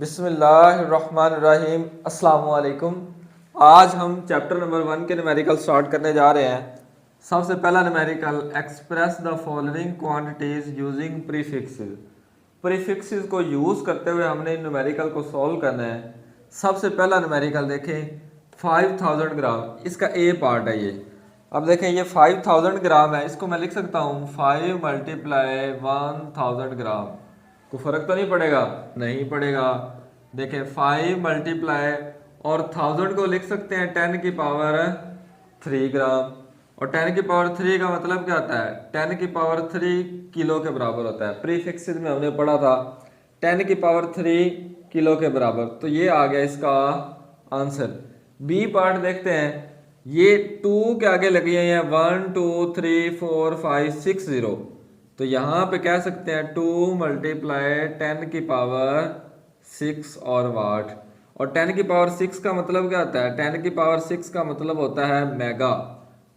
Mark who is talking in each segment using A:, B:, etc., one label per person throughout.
A: बिस्मिल्लाहिर्रहमानिर्रहीम अस्सलाम वालेकुम। आज हम चैप्टर नंबर 1 के न्यूमेरिकल स्टार्ट करने जा रहे हैं। सबसे पहला numerical, express the following quantities using prefixes. Prefixes को यूज़ करते हुए हमने इन न्यूमेरिकल को सॉल्व करना है। सबसे पहला न्यूमेरिकल देखें, 5000 ग्राम, इसका ए पार्ट है ये। अब देखें ये 5000 ग्राम है, इसको मैं लिख सकता हूँ 5 × 1000 ग्राम। को फर्क तो नहीं पड़ेगा? नहीं पड़ेगा। देखें 5 मल्टीप्लाई और 1000 को लिख सकते हैं 10 की पावर 3 ग्राम, और 10 की पावर 3 का मतलब क्या होता है? 10 की पावर 3 किलो के बराबर होता है। प्रीफिक्सेस में हमने पढ़ा था 10 की पावर 3 किलो के बराबर, तो ये आ गया इसका आंसर। बी पार्ट देखते हैं, ये 2 के आगे लगी हुई है 1 2 3 4 5 6 0, तो यहाँ पे कह सकते हैं 2 × 10 की पावर 6 और वाट। और 10 की पावर 6 का मतलब क्या होता है? 10 की पावर 6 का मतलब होता है मेगा,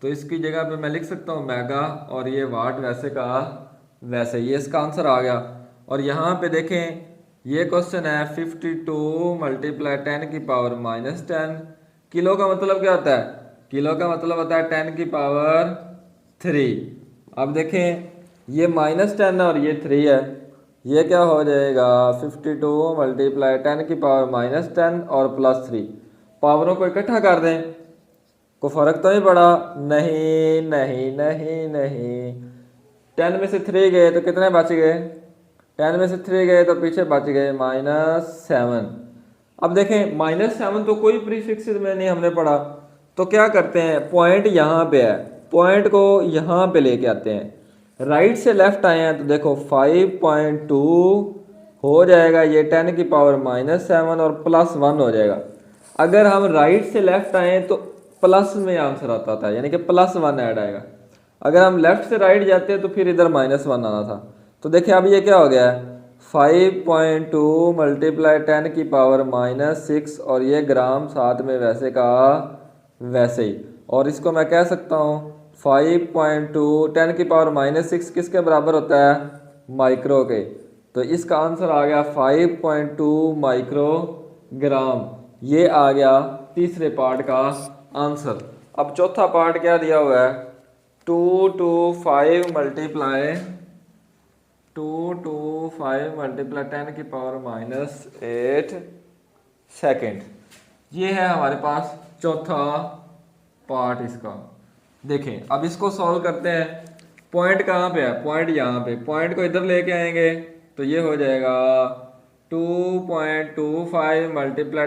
A: तो इसकी जगह पे मैं लिख सकता हूँ मेगा, और ये वाट वैसे का वैसे, ये इसका आंसर आ गया। और यहाँ पे देखें ये क्वेश्चन है 52 × 10 की पावर -10। किलो का मतलब क्या होता है? किलो का मतलब होता है 10 की पावर 3। अब देखें ये -10 है और ये 3 है, ये क्या हो जाएगा? 52 × 10 की पावर -10 और +3। पावरों को इकट्ठा कर दें, को फर्क तो नहीं पड़ा? नहीं नहीं नहीं नहीं। 10 में से 3 गए तो कितने बच गए? 10 में से 3 गए तो पीछे बच गए -7। अब देखें -7 तो कोई प्रीफिक्स में नहीं हमने पढ़ा, तो क्या करते हैं, पॉइंट यहाँ पे है, पॉइंट को यहाँ पे लेके आते हैं। राइट से लेफ्ट आए हैं तो देखो 5.2 हो जाएगा, ये 10 की पावर -7 और +1 हो जाएगा। अगर हम राइट से लेफ्ट आए तो प्लस में आंसर आता था, यानी कि +1 ऐड आएगा। अगर हम लेफ्ट से राइट जाते हैं तो फिर इधर -1 आना था। तो देखिए अब ये क्या हो गया है, 5.2 × 10 की पावर -6, और ये ग्राम साथ में वैसे का वैसे ही। और इसको मैं कह सकता हूँ 5.2 10 की पावर -6 किसके बराबर होता है? माइक्रो के। तो इसका आंसर आ गया 5.2 माइक्रोग्राम। ये आ गया तीसरे पार्ट का आंसर। अब चौथा पार्ट क्या दिया हुआ है, 2 to 5 मल्टीप्लाई 10 की पावर -8 सेकेंड। ये है हमारे पास चौथा पार्ट इसका। देखें अब इसको सॉल्व करते हैं। पॉइंट कहाँ पे है? पॉइंट यहाँ पे। पॉइंट को इधर लेके आएंगे तो ये हो जाएगा 2.25 ×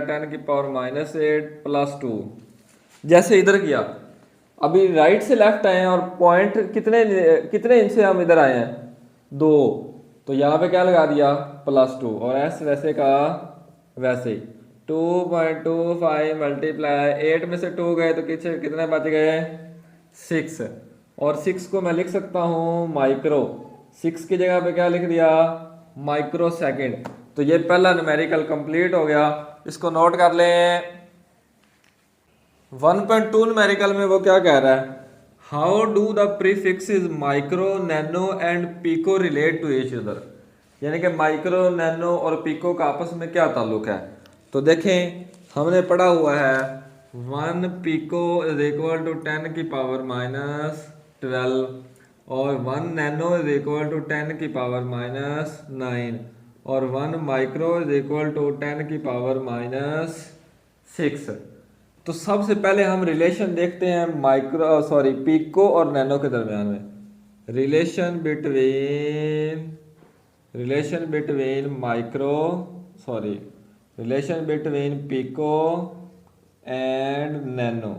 A: 10 की पावर -8 +2। जैसे इधर किया, अभी राइट से लेफ्ट आए हैं और पॉइंट कितने कितने इंच से हम इधर आए हैं? 2, तो यहाँ पे क्या लगा दिया? +2, और ऐसे वैसे का वैसे ही। 2.25 मल्टीप्लाई 8 में से 2 गए तो पीछे कितने बच गए? 6, और 6 को मैं लिख सकता हूँ माइक्रो। 6 की जगह पे क्या लिख दिया? Micro second. तो ये पहला न्यूमेरिकल कंप्लीट हो गया, इसको नोट कर लें। 1.2 न्यूमेरिकल में वो क्या कह रहा है, how do the prefixes micro, nano and pico relate to each other. यानी कि माइक्रो, नैनो और पिको का आपस में क्या ताल्लुक है। तो देखें हमने पढ़ा हुआ है 1 पिको = 10 की पावर -12, और 1 नैनो = 10 की पावर -9, और 1 माइक्रो = 10 की पावर -6। तो सबसे पहले हम रिलेशन देखते हैं पिको और नैनो के दरमियान में। Relation between pico and nano.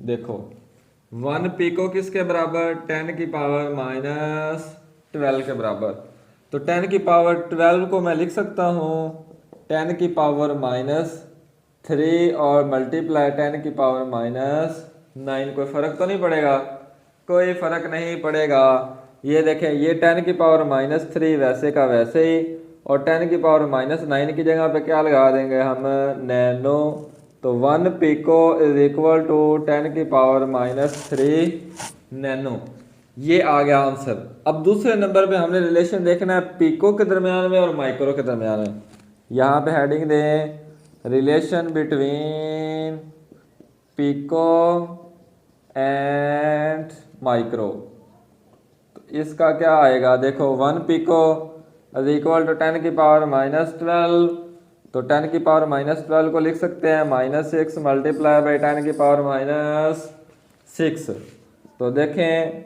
A: देखो 1 पिको किसके बराबर? 10 की पावर -12 के बराबर। तो 10 की पावर 12 को मैं लिख सकता हूँ 10 की पावर -3 और मल्टीप्लाई 10 की पावर -9। कोई फ़र्क तो नहीं पड़ेगा? कोई फ़र्क नहीं पड़ेगा। ये देखें ये 10 की पावर -3 वैसे का वैसे ही, और 10 की पावर -9 की जगह पे क्या लगा देंगे हम? नैनो। तो 1 पिको = 10 की पावर -3 नैनो। ये आ गया आंसर। अब दूसरे नंबर पे हमने रिलेशन देखना है पिको के दरमियान में और माइक्रो के दरमियान में। यहाँ पे हेडिंग दें relation between pico and micro. तो इसका क्या आएगा, देखो 1 पिको इज इक्वल टू 10 की पावर -12। तो 10 की पावर -12 को लिख सकते हैं -6 मल्टीप्लाई बाई 10 की पावर -6। तो देखें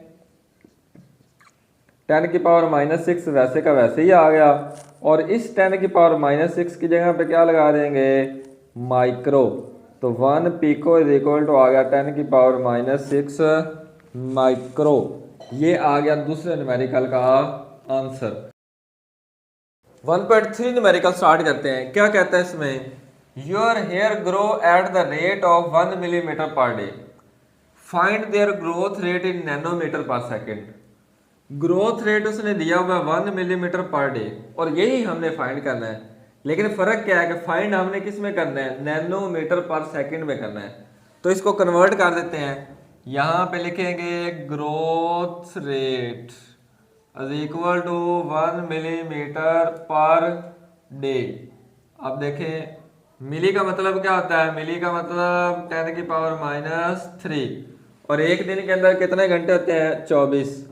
A: 10 की पावर -6 वैसे का वैसे ही आ गया, और इस 10 की पावर -6 की जगह पे क्या लगा देंगे, माइक्रो। तो 1 पिको इज इक्वल टू आ गया 10 की पावर -6 माइक्रो। ये आ गया दूसरे न्यूमेरिकल का आंसर। 1.3 न्यूमेरिकल स्टार्ट करते हैं। क्या कहता है इसमें, your hair grow at the rate of 1 millimetre per day, find there growth rate in nanometre per second. Growth rate उसने दिया हुआ 1 मिलीमीटर पर डे, और यही हमने फाइंड करना है। लेकिन फर्क क्या है कि फाइंड हमने किस में करना है, नैनोमीटर पर सेकंड में करना है। तो इसको कन्वर्ट कर देते हैं, यहाँ पे लिखेंगे growth rate is equal to 1 millimetre per day. अब देखें मिली का मतलब क्या होता है, मिली का मतलब 10 की पावर -3, और एक दिन के अंदर कितने घंटे होते हैं, 24।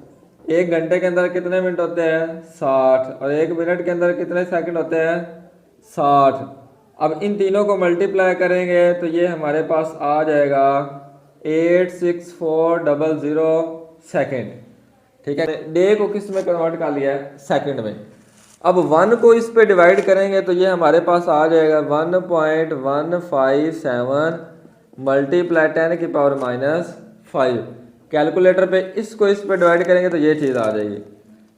A: एक घंटे के अंदर कितने मिनट होते हैं, 60, और एक मिनट के अंदर कितने सेकंड होते हैं, 60। अब इन तीनों को मल्टीप्लाई करेंगे तो ये हमारे पास आ जाएगा 86400 सेकेंड। ठीक है, डे को किस में कन्वर्ट कर लिया है, सेकंड में। अब 1 को इस पे डिवाइड करेंगे तो ये हमारे पास आ जाएगा 1.157 मल्टीप्लाई 10 की पावर -5। कैलकुलेटर पे इसको इस पे डिवाइड करेंगे तो ये चीज़ आ जाएगी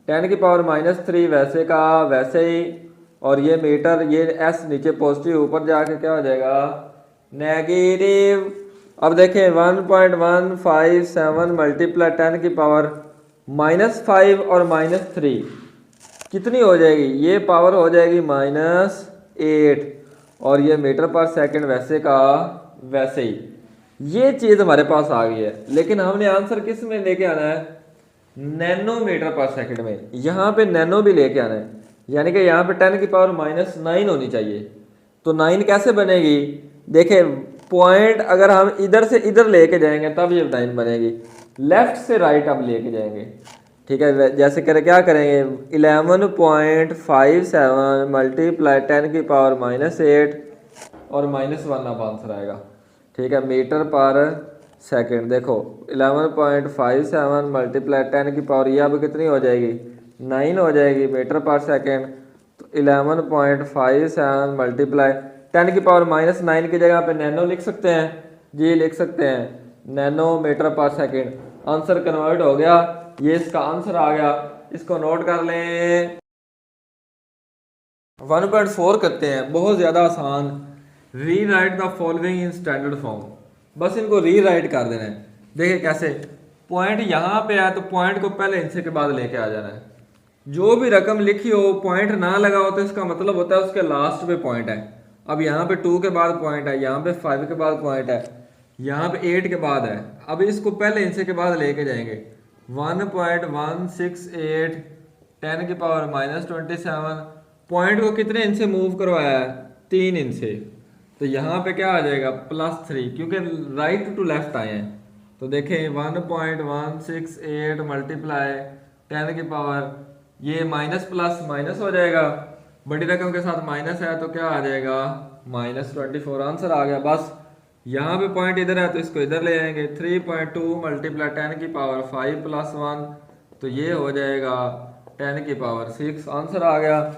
A: 10 की पावर -3 वैसे का वैसे ही, और ये मीटर, ये एस नीचे पॉजिटिव, ऊपर जाके क्या हो जाएगा, नेगेटिव। अब देखें 1.157 मल्टीप्लाई 10 की पावर -5 और -3 कितनी हो जाएगी, ये पावर हो जाएगी -8, और ये मीटर पर सेकंड वैसे का वैसे ही। ये चीज़ हमारे पास आ गई है, लेकिन हमने आंसर किस में लेके आना है, नैनोमीटर पर सेकंड में। यहाँ पे नैनो भी लेके आना है, यानी कि यहाँ पे 10 की पावर -9 होनी चाहिए। तो 9 कैसे बनेगी, देखें पॉइंट अगर हम इधर से इधर लेके जाएंगे तब ये 9 बनेगी, लेफ्ट से राइट अब लेके जाएंगे। ठीक है, जैसे क्या करेंगे 11.57 मल्टीप्लाई 10 की पावर -8 और -1 अब आंसर आएगा। ठीक है, मीटर पर सेकंड। देखो 11.57 मल्टीप्लाई 10 की पावर ये अब कितनी हो जाएगी, 9 हो जाएगी मीटर पर सेकंड। तो 11.57 मल्टीप्लाई 10 की पावर -9 की जगह पे नैनो लिख सकते हैं, जी लिख सकते हैं, नैनोमीटर पर सेकंड। आंसर कन्वर्ट हो गया, ये इसका आंसर आ गया। इसको नोट कर लें। 1.4 करते हैं, बहुत ज़्यादा आसान। री right the following in standard form. बस इनको री राइट कर देना है। देखिए कैसे, पॉइंट यहाँ पे है तो पॉइंट को पहले इनसे के बाद लेके आ जाना है। जो भी रकम लिखी हो पॉइंट ना लगा हो तो इसका मतलब होता है उसके लास्ट पे पॉइंट है। अब यहाँ पे 2 के बाद पॉइंट है, यहाँ पे 5 के बाद पॉइंट है, यहाँ पे 8 के बाद है। अब इसको पहले इनसे के बाद लेके जाएंगे। 1.168 10 की पावर -27, पॉइंट को कितने इनसे मूव करवाया है, 3 इनसे। तो यहाँ पे क्या आ जाएगा +3, क्योंकि राइट टू लेफ्ट आए हैं। तो देखें 1.168 मल्टीप्लाई 10 की पावर, ये माइनस प्लस माइनस हो जाएगा, बड़ी रकम के साथ माइनस है तो क्या आ जाएगा -24। आंसर आ गया। बस यहाँ पे पॉइंट इधर है तो इसको इधर ले आएंगे। 3.2 मल्टीप्लाई 10 की पावर 5 + 1, तो ये हो जाएगा 10 की पावर 6। आंसर आ गया।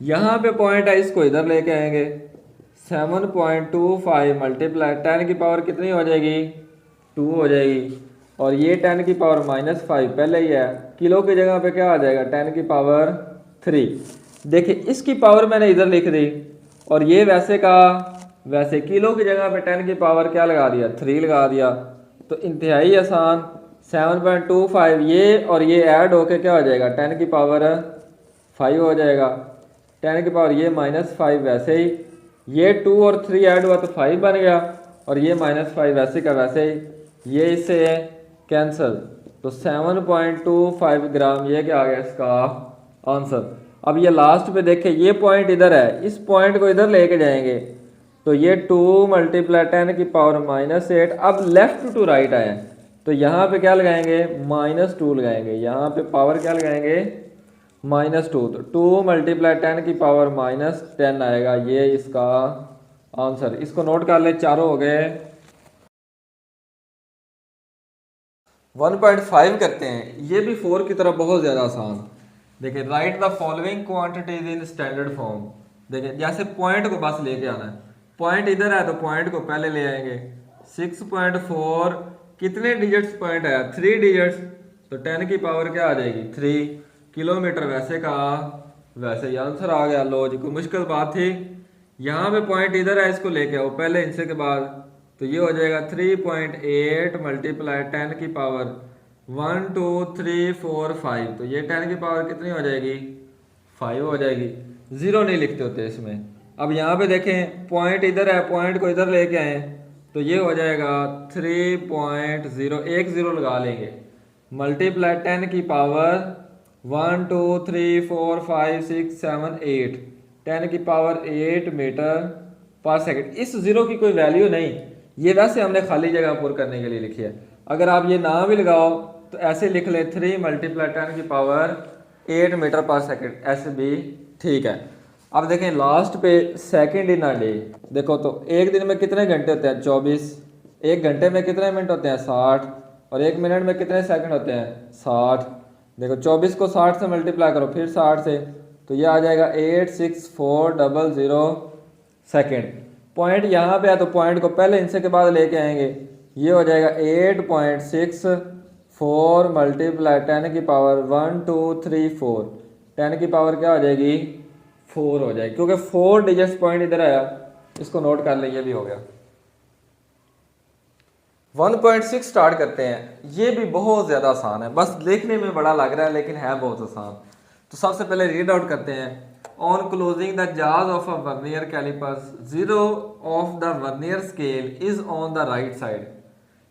A: यहाँ पे पॉइंट है, इसको इधर लेके आएंगे। 7.25 मल्टीप्लाई 10 की पावर कितनी हो जाएगी, 2 हो जाएगी, और ये 10 की पावर -5 पहले ही है। किलो की जगह पे क्या आ जाएगा 10 की पावर 3। देखिए इसकी पावर मैंने इधर लिख दी, और ये वैसे का वैसे, किलो की जगह पे 10 की पावर क्या लगा दिया, 3 लगा दिया। तो इंतहाई आसान। 7.25 ये और ये ऐड होके क्या हो जाएगा 10 की पावर 5 हो जाएगा। 10 की पावर ये -5 वैसे ही, ये 2 और 3 ऐड हुआ तो 5 बन गया, और ये -5 वैसे का वैसे ही, ये इससे कैंसिल। तो 7.25 ग्राम ये क्या आ गया इसका आंसर। अब ये लास्ट पे देखें, ये पॉइंट इधर है, इस पॉइंट को इधर लेके जाएंगे तो ये 2 × 10⁻⁸। अब लेफ्ट टू राइट आए तो यहाँ पे क्या लगाएंगे, -2 लगाएंगे, यहाँ पे पावर क्या लगाएंगे, -2। तो 2 × 10⁻10 आएगा, ये इसका आंसर। इसको नोट कर ले, चारों हो गए। 1.5 करते हैं, ये भी 4 की तरह बहुत ज़्यादा आसान। देखिए, right the following quantities in standard form. देखिए, जैसे पॉइंट को बस लेके आना है, पॉइंट इधर है तो पॉइंट को पहले ले आएंगे। 6.4 कितने डिजिट्स पॉइंट है, 3 डिजिट्स, तो 10 की पावर क्या आ जाएगी, 3 किलोमीटर। वैसे का वैसे ही आंसर आ गया। लो जी, कोई मुश्किल बात थी। यहाँ पे पॉइंट इधर है, इसको लेके आओ पहले इनसे के बाद, तो ये हो जाएगा 3.8 × 10 की पावर 1 2 3 4 5। तो ये 10 की पावर कितनी हो जाएगी, 5 हो जाएगी। जीरो नहीं लिखते होते इसमें। अब यहाँ पे देखें, पॉइंट इधर है, पॉइंट को इधर लेके आए तो ये हो जाएगा 3.0, एक जीरो लगा लेंगे, मल्टीप्लाई 10 की पावर 1 2 3 4 5 6 7 8, 10 की पावर 8 मीटर पर सेकंड। इस जीरो की कोई वैल्यू नहीं, ये वैसे हमने खाली जगह पुर करने के लिए लिखी है। अगर आप ये ना भी लगाओ तो ऐसे लिख ले, 3 × 10 की पावर 8 मीटर पर सेकंड, ऐसे भी ठीक है। अब देखें लास्ट पे, सेकंड इन अ डे। देखो तो एक दिन में कितने घंटे होते हैं, 24। एक घंटे में कितने मिनट होते हैं, 60। और एक मिनट में कितने सेकंड होते हैं, 60। देखो 24 को 60 से मल्टीप्लाई करो, फिर 60 से, तो ये आ जाएगा 86400 सेकेंड। पॉइंट यहाँ पे है तो पॉइंट को पहले इनसे के बाद लेके आएंगे, ये हो जाएगा 8.64 × 10 की पावर 1 2 3 4। 10 की पावर क्या हो जाएगी, 4 हो जाएगी, क्योंकि 4 डिजिट्स पॉइंट इधर आया। इसको नोट कर ले, ये भी हो गया। 1.6 स्टार्ट करते हैं। ये भी बहुत ज़्यादा आसान है, बस देखने में बड़ा लग रहा है लेकिन है बहुत आसान। तो सबसे पहले रीड आउट करते हैं। On closing the jaws of a vernier callipers, zero of the vernier scale is on the right side.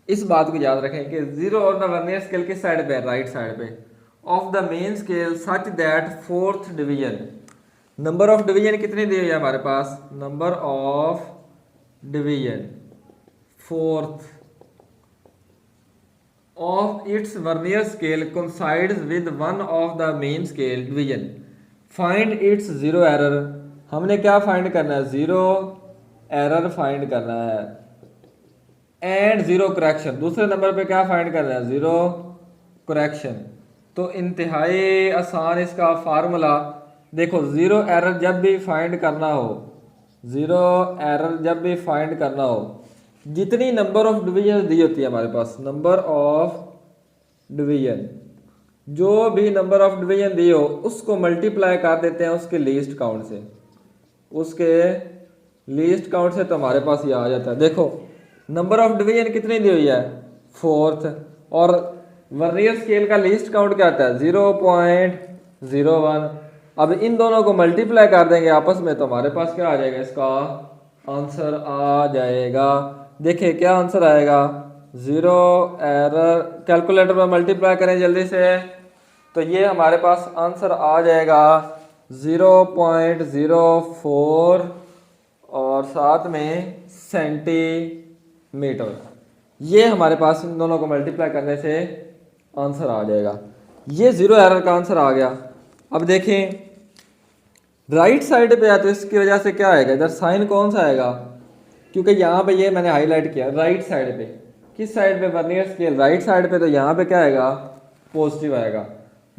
A: इस बात को याद रखें कि zero of the vernier scale किस साइड पे है, राइट साइड पे। Of the main scale such that fourth division, number of division कितनी दी हुई है हमारे पास, number of division fourth of its vernier scale coincides with one of the main scale division. Find its zero error. हमने क्या find करना है, जीरो एरर फाइंड करना है। एंड जीरो करेक्शन, दूसरे नंबर पे क्या फाइंड करना है, जीरो करेक्शन। तो इंतहाई आसान इसका फार्मूला देखो, जीरो एरर जब भी फाइंड करना हो, जीरो एरर जब भी फाइंड करना हो, जितनी नंबर ऑफ डिवीजन दी होती है हमारे पास, नंबर ऑफ डिवीजन, जो भी नंबर ऑफ डिवीजन दी हो उसको मल्टीप्लाई कर देते हैं उसके लीस्ट काउंट से। उसके लीस्ट काउंट से तो हमारे पास ये आ जाता है। देखो नंबर ऑफ डिवीजन कितनी दी हुई है, फोर्थ, और वर्नियर स्केल का लीस्ट काउंट क्या आता है, 0.01। अब इन दोनों को मल्टीप्लाई कर देंगे आपस में तो हमारे पास क्या आ जाएगा, इसका आंसर आ जाएगा। देखिए क्या आंसर आएगा, जीरो एरर। कैलकुलेटर में मल्टीप्लाई करें जल्दी से, तो ये हमारे पास आंसर आ जाएगा 0.04 और साथ में सेंटीमीटर। ये हमारे पास इन दोनों को मल्टीप्लाई करने से आंसर आ जाएगा। ये जीरो एरर का आंसर आ गया। अब देखें राइट साइड पे है तो इसकी वजह से क्या आएगा, इधर साइन कौन सा आएगा, क्योंकि यहाँ पे ये मैंने हाईलाइट किया राइट साइड पे। किस साइड पे, वर्नियर स्केल राइट साइड पे, तो यहाँ पे क्या आएगा, पॉजिटिव आएगा।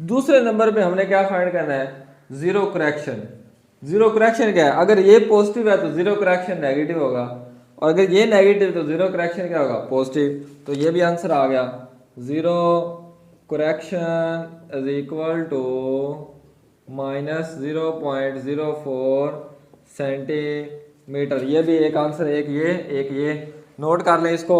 A: दूसरे नंबर पे हमने क्या फाइंड करना है, जीरो करेक्शन। जीरो करेक्शन क्या है, अगर ये पॉजिटिव है तो जीरो करेक्शन नेगेटिव होगा, और अगर ये नेगेटिव तो जीरो करेक्शन क्या होगा, पॉजिटिव। तो ये भी आंसर आ गया, zero correction is equal to -0.04 centimetre. ये भी एक आंसर, एक ये नोट कर लें इसको।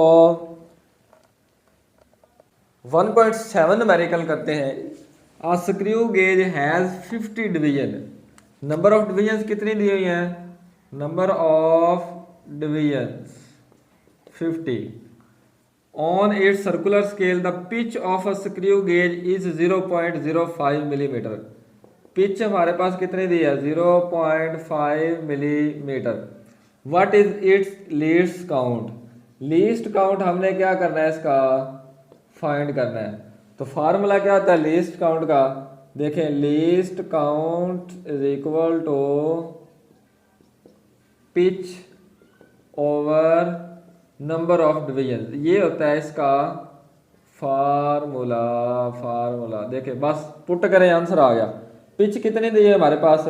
A: 1.7 न्यूमेरिकल करते हैं। A screw gauge has 50 division. Number of division कितनी दी हुई हैं, number of division 50। On its circular scale the pitch of a screw gauge is 0.05 millimetre. Pitch हमारे पास कितनी दी है 0.5 millimetre. What is it's least count, least count हमने क्या करना है इसका फाइंड करना है। तो फार्मूला क्या होता है लीस्ट काउंट का, देखें least count is equal to pitch over number of division, ये होता है इसका फार्मूला। देखिए बस पुट करें आंसर आ गया। पिच कितनी दी है हमारे पास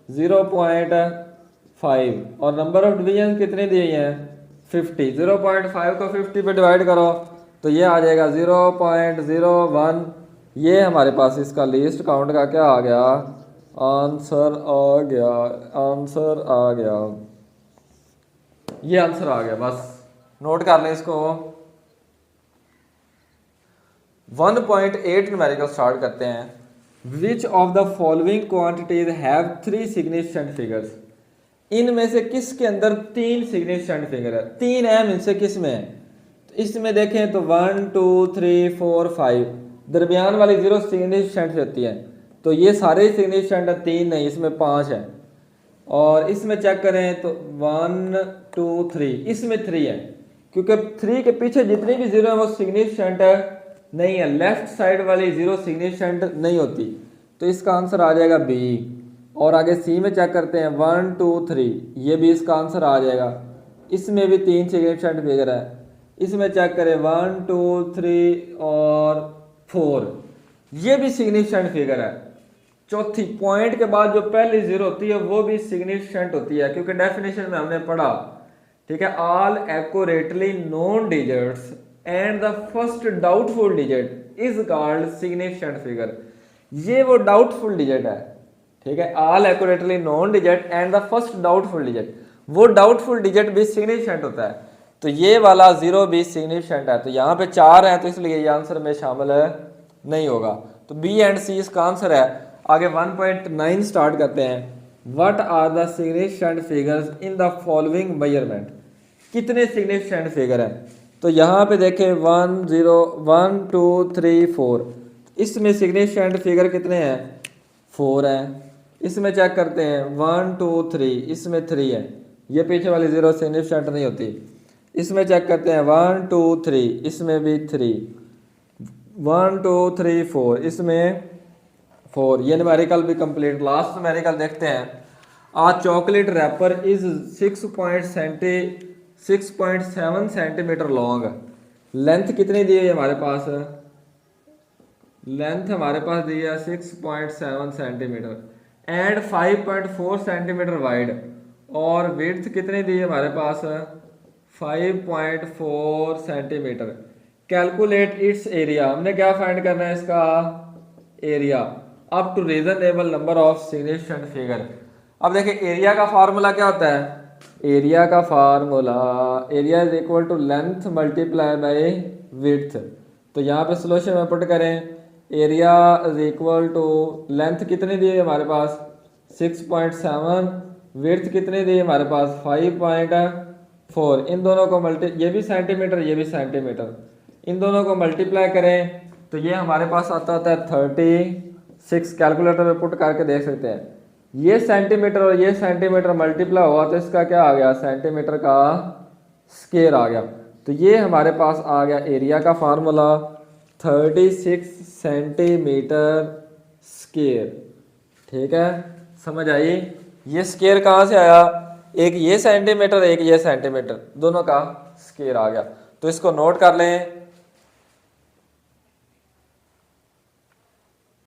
A: 0.5 और नंबर ऑफ डिवीजन कितने दिए हैं 50। 0.5 को 50 पे डिवाइड करो तो ये आ जाएगा 0.01। ये हमारे पास इसका लीस्ट काउंट का क्या आ गया आंसर आ गया। ये आंसर आ गया, बस नोट कर लें इसको। 1.8 न्यूमेरिकल स्टार्ट करते हैं। Which of the following quantities have 3 significant figures, इनमें से किसके अंदर 3 सिग्निफिकेंट फिगर है, 3 अहम इनसे किस में है। तो इसमें देखें तो 1 2 3 4 5 दरमियान वाली 0 सिग्निफिकेंट होती है, तो ये सारे सिग्निफिकेंट है, 3 नहीं इसमें 5 है। और इसमें चेक करें तो 1 2 3 इसमें 3 है, क्योंकि 3 के पीछे जितनी भी 0 है वो सिग्निफिकेंट है नहीं है, लेफ्ट साइड वाली 0 सिग्निफिकेंट नहीं होती, तो इसका आंसर आ जाएगा बी। और आगे सी में चेक करते हैं 1 2 3 ये भी इसका आंसर आ जाएगा, इसमें भी 3 सिग्निफिकेंट फिगर है। इसमें चेक करें 1 2 3 और 4 ये भी सिग्निफिकेंट फिगर है। चौथी पॉइंट के बाद जो पहली 0 होती है वो भी सिग्निफिकेंट होती है, क्योंकि डेफिनेशन में हमने पढ़ा, ठीक है, all accurately known digits and the first doubtful digit is called significant figure. ये वो डाउटफुल डिजिट है, ठीक है, all accurately known digit and the first doubtful digit, वो डाउटफुल डिजिट भी सिग्निफिकेंट होता है। तो ये वाला 0 भी सिग्निफिकेंट है, तो यहाँ पे 4 है तो इसलिए ये आंसर में शामिल है नहीं होगा, तो बी एंड सी इसका आंसर है। आगे 1.9 स्टार्ट करते हैं। What are the significant figures in the following measurement, कितने सिग्निफिकेंट फिगर है। तो यहाँ पे देखें 1 0 1 2 3 4 इसमें सिग्निफिकेंट फिगर कितने हैं 4 हैं। इसमें चेक करते हैं 1 2 3 इसमें 3 है, ये पीछे वाली 0 सिग्निफिकेंट नहीं होती। इसमें चेक करते हैं 1 2 3 इसमें भी 3, 1 2 3 4 इसमें 4, ये न्यूमेरिकल भी कंप्लीट। लास्ट न्यूमेरिकल देखते हैं। A chocolate wrapper is 6.7 centimetre long, length कितनी दी है हमारे पास, लेंथ हमारे पास दी है 6.7 सेंटीमीटर एंड 5.4 सेंटीमीटर वाइड, और विड्थ कितनी दी है हमारे पास 5.4 सेंटीमीटर। कैलकुलेट इट्स एरिया, हमने क्या फाइंड करना है इसका area up to reasonable number of significant figure. अब देखिए एरिया का फार्मूला क्या होता है, एरिया का formula area is equal to length multiply by width. तो यहाँ पे सोल्यूशन में पुट करें area is equal to length कितनी दी है हमारे पास 6.7, विड्थ कितनी दी है हमारे पास 5.4, इन दोनों को ये भी सेंटीमीटर ये भी सेंटीमीटर, इन दोनों को मल्टीप्लाई करें तो ये हमारे पास आता होता है 36। कैलकुलेटर में पुट करके देख सकते हैं, ये सेंटीमीटर और ये सेंटीमीटर मल्टीप्लाई हुआ तो इसका क्या आ गया सेंटीमीटर का स्क्वायर आ गया। तो ये हमारे पास आ गया एरिया का फार्मूला 36 सेंटीमीटर स्क्वायर। ठीक है, समझ आई। ये स्क्वायर कहाँ से आया, एक ये सेंटीमीटर एक ये सेंटीमीटर, दोनों का स्क्वायर आ गया। तो इसको नोट कर लें